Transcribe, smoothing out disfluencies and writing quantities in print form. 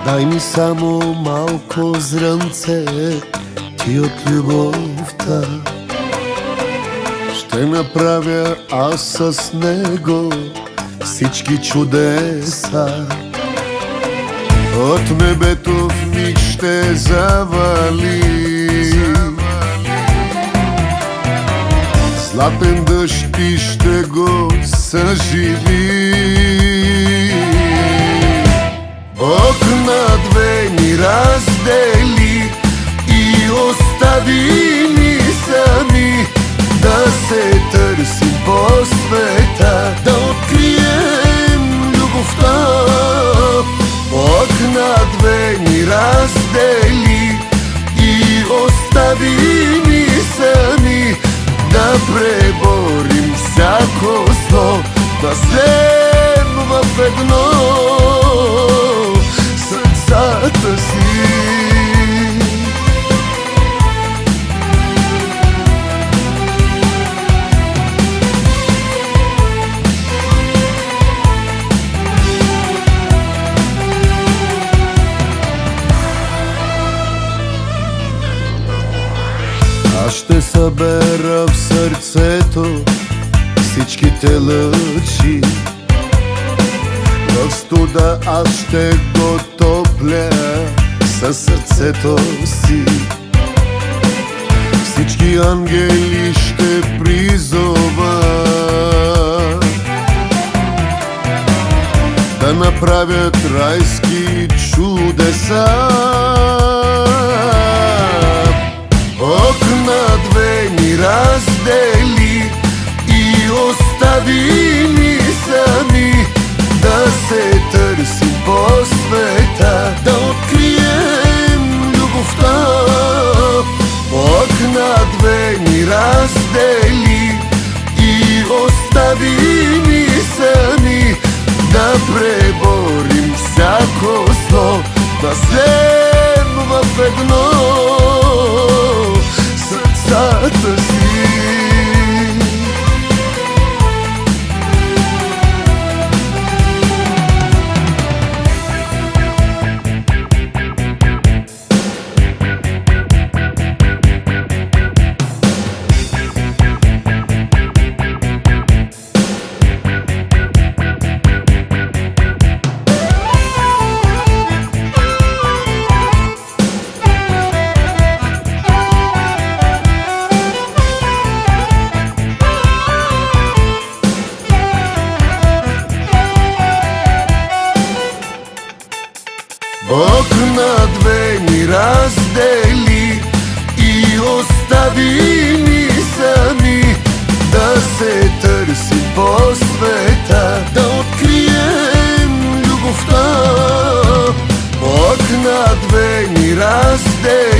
Дай ми само малко зрънце ти от любовта. Ще направя аз с него всички чудеса. От небето в миг ще завали златен дъжд и ще го съживи. Бог на две ни раздели и остави ни сами да се търсим по света, да открием любовта. Бог на две ни раздели и остави ни сами да преборим всяко зло, да слем в едно сърцата си. Аз ще събера в сърцето всичките лъчи, в студа аз ще го топля със сърцето си. Всички ангели ще призова да направят райски чудеса. Бог на две ни раздели и остави ни сами да се търсим по света, да открием любовта. Бог на две ни раздели и остави ни сами да преборим всяко зло, да слем в едно сърцата си. Бог на две ни раздели и остави ни сами да се търсим по света, да открием любовта. Бог на две ни раздели